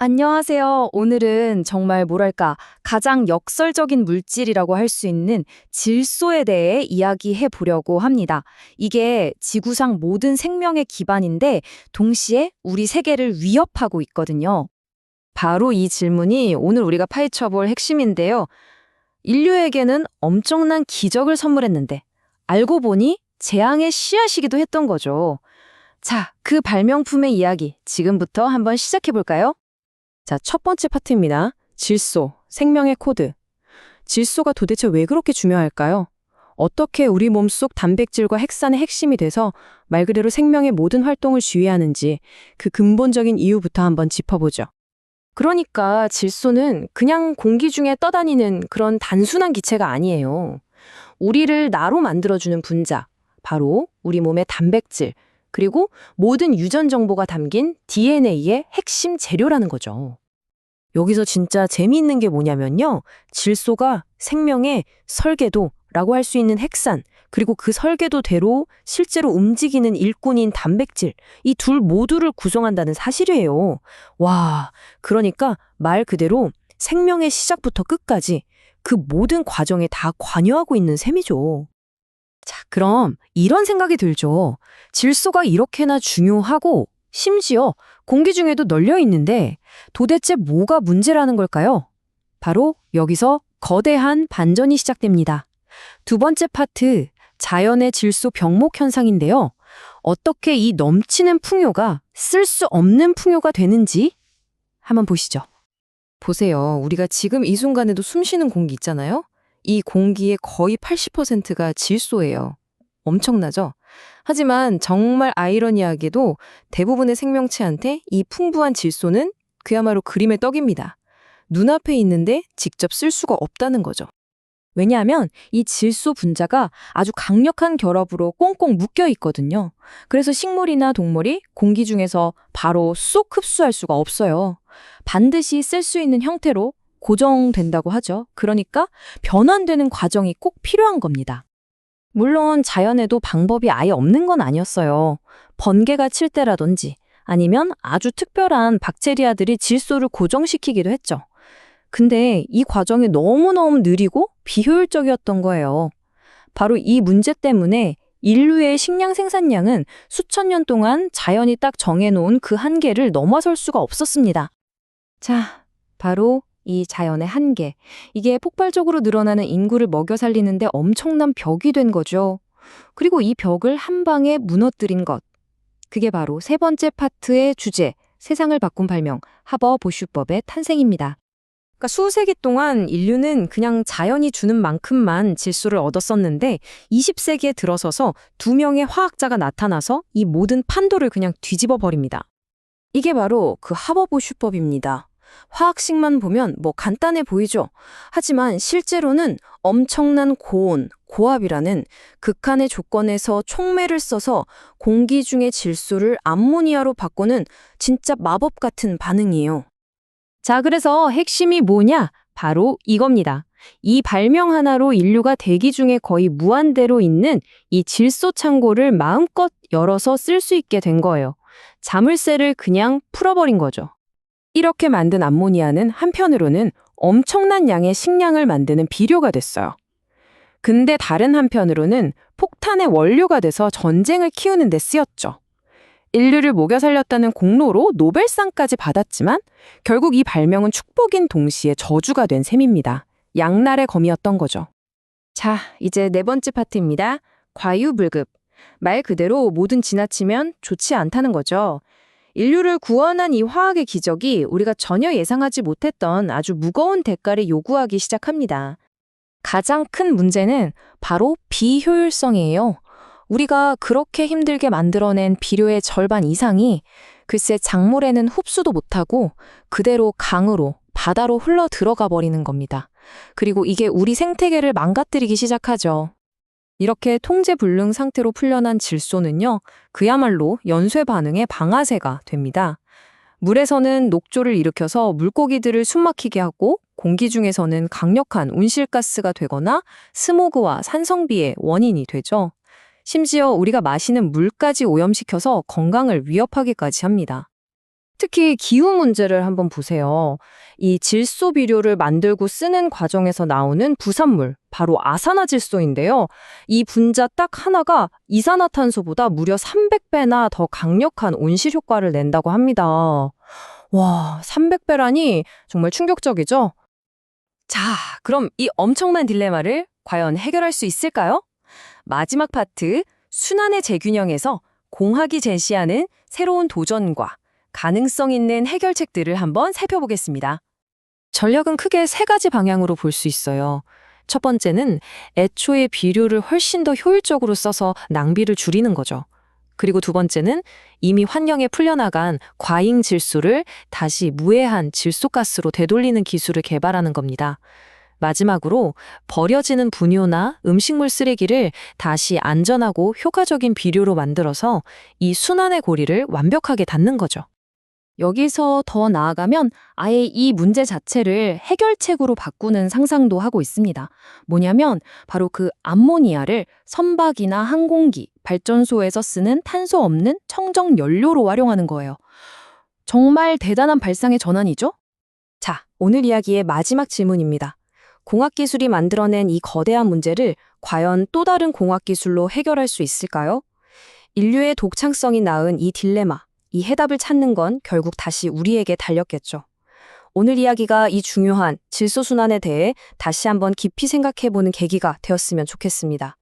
안녕하세요. 오늘은 정말 뭐랄까, 가장 역설적인 물질이라고 할 수 있는 질소에 대해 이야기해 보려고 합니다. 이게 지구상 모든 생명의 기반인데 동시에 우리 세계를 위협하고 있거든요. 바로 이 질문이 오늘 우리가 파헤쳐 볼 핵심인데요. 인류에게는 엄청난 기적을 선물했는데 알고 보니 재앙의 씨앗이기도 했던 거죠. 자, 그 발명품의 이야기 지금부터 한번 시작해 볼까요? 자, 첫 번째 파트입니다. 질소, 생명의 코드. 질소가 도대체 왜 그렇게 중요할까요? 어떻게 우리 몸속 단백질과 핵산의 핵심이 돼서 말 그대로 생명의 모든 활동을 지휘하는지 그 근본적인 이유부터 한번 짚어보죠. 그러니까 질소는 그냥 공기 중에 떠다니는 그런 단순한 기체가 아니에요. 우리를 나로 만들어주는 분자, 바로 우리 몸의 단백질, 그리고 모든 유전 정보가 담긴 DNA의 핵심 재료라는 거죠. 여기서 진짜 재미있는 게 뭐냐면요. 질소가 생명의 설계도라고 할 수 있는 핵산, 그리고 그 설계도대로 실제로 움직이는 일꾼인 단백질, 이 둘 모두를 구성한다는 사실이에요. 와, 그러니까 말 그대로 생명의 시작부터 끝까지 그 모든 과정에 다 관여하고 있는 셈이죠. 자, 그럼 이런 생각이 들죠. 질소가 이렇게나 중요하고 심지어 공기 중에도 널려 있는데 도대체 뭐가 문제라는 걸까요? 바로 여기서 거대한 반전이 시작됩니다. 두 번째 파트, 자연의 질소 병목 현상인데요. 어떻게 이 넘치는 풍요가 쓸 수 없는 풍요가 되는지 한번 보시죠. 보세요. 우리가 지금 이 순간에도 숨 쉬는 공기 있잖아요. 이 공기의 거의 80%가 질소예요. 엄청나죠? 하지만 정말 아이러니하게도 대부분의 생명체한테 이 풍부한 질소는 그야말로 그림의 떡입니다. 눈앞에 있는데 직접 쓸 수가 없다는 거죠. 왜냐하면 이 질소 분자가 아주 강력한 결합으로 꽁꽁 묶여 있거든요. 그래서 식물이나 동물이 공기 중에서 바로 쏙 흡수할 수가 없어요. 반드시 쓸 수 있는 형태로 고정된다고 하죠. 그러니까 변환되는 과정이 꼭 필요한 겁니다. 물론 자연에도 방법이 아예 없는 건 아니었어요. 번개가 칠 때라든지 아니면 아주 특별한 박테리아들이 질소를 고정시키기도 했죠. 근데 이 과정이 너무너무 느리고 비효율적이었던 거예요. 바로 이 문제 때문에 인류의 식량 생산량은 수천 년 동안 자연이 딱 정해놓은 그 한계를 넘어설 수가 없었습니다. 자, 바로 이 자연의 한계. 이게 폭발적으로 늘어나는 인구를 먹여 살리는데 엄청난 벽이 된 거죠. 그리고 이 벽을 한 방에 무너뜨린 것. 그게 바로 세 번째 파트의 주제, 세상을 바꾼 발명, 하버보슈법의 탄생입니다. 그러니까 수세기 동안 인류는 그냥 자연이 주는 만큼만 질소를 얻었었는데 20세기에 들어서서 두 명의 화학자가 나타나서 이 모든 판도를 그냥 뒤집어 버립니다. 이게 바로 그 하버보슈법입니다. 화학식만 보면 뭐 간단해 보이죠? 하지만 실제로는 엄청난 고온, 고압이라는 극한의 조건에서 촉매를 써서 공기 중의 질소를 암모니아로 바꾸는 진짜 마법 같은 반응이에요. 자, 그래서 핵심이 뭐냐? 바로 이겁니다. 이 발명 하나로 인류가 대기 중에 거의 무한대로 있는 이 질소 창고를 마음껏 열어서 쓸 수 있게 된 거예요. 자물쇠를 그냥 풀어버린 거죠. 이렇게 만든 암모니아는 한편으로는 엄청난 양의 식량을 만드는 비료가 됐어요. 근데 다른 한편으로는 폭탄의 원료가 돼서 전쟁을 키우는 데 쓰였죠. 인류를 먹여 살렸다는 공로로 노벨상까지 받았지만 결국 이 발명은 축복인 동시에 저주가 된 셈입니다. 양날의 검이었던 거죠. 자, 이제 네 번째 파트입니다. 과유불급. 말 그대로 뭐든 지나치면 좋지 않다는 거죠. 인류를 구원한 이 화학의 기적이 우리가 전혀 예상하지 못했던 아주 무거운 대가를 요구하기 시작합니다. 가장 큰 문제는 바로 비효율성이에요. 우리가 그렇게 힘들게 만들어낸 비료의 절반 이상이 글쎄 작물에는 흡수도 못하고 그대로 강으로, 바다로 흘러 들어가 버리는 겁니다. 그리고 이게 우리 생태계를 망가뜨리기 시작하죠. 이렇게 통제불능 상태로 풀려난 질소는요, 그야말로 연쇄 반응의 방아쇠가 됩니다. 물에서는 녹조를 일으켜서 물고기들을 숨막히게 하고 공기 중에서는 강력한 온실가스가 되거나 스모그와 산성비의 원인이 되죠. 심지어 우리가 마시는 물까지 오염시켜서 건강을 위협하기까지 합니다. 특히 기후 문제를 한번 보세요. 이 질소 비료를 만들고 쓰는 과정에서 나오는 부산물, 바로 아산화질소인데요. 이 분자 딱 하나가 이산화탄소보다 무려 300배나 더 강력한 온실 효과를 낸다고 합니다. 와, 300배라니 정말 충격적이죠? 자, 그럼 이 엄청난 딜레마를 과연 해결할 수 있을까요? 마지막 파트, 순환의 재균형에서 공학이 제시하는 새로운 도전과 가능성 있는 해결책들을 한번 살펴보겠습니다. 전략은 크게 세 가지 방향으로 볼 수 있어요. 첫 번째는 애초에 비료를 훨씬 더 효율적으로 써서 낭비를 줄이는 거죠. 그리고 두 번째는 이미 환경에 풀려나간 과잉 질소를 다시 무해한 질소가스로 되돌리는 기술을 개발하는 겁니다. 마지막으로 버려지는 분유나 음식물 쓰레기를 다시 안전하고 효과적인 비료로 만들어서 이 순환의 고리를 완벽하게 닫는 거죠. 여기서 더 나아가면 아예 이 문제 자체를 해결책으로 바꾸는 상상도 하고 있습니다. 뭐냐면 바로 그 암모니아를 선박이나 항공기, 발전소에서 쓰는 탄소 없는 청정 연료로 활용하는 거예요. 정말 대단한 발상의 전환이죠? 자, 오늘 이야기의 마지막 질문입니다. 공학기술이 만들어낸 이 거대한 문제를 과연 또 다른 공학기술로 해결할 수 있을까요? 인류의 독창성이 낳은 이 딜레마, 이 해답을 찾는 건 결국 다시 우리에게 달렸겠죠. 오늘 이야기가 이 중요한 질소순환에 대해 다시 한번 깊이 생각해보는 계기가 되었으면 좋겠습니다.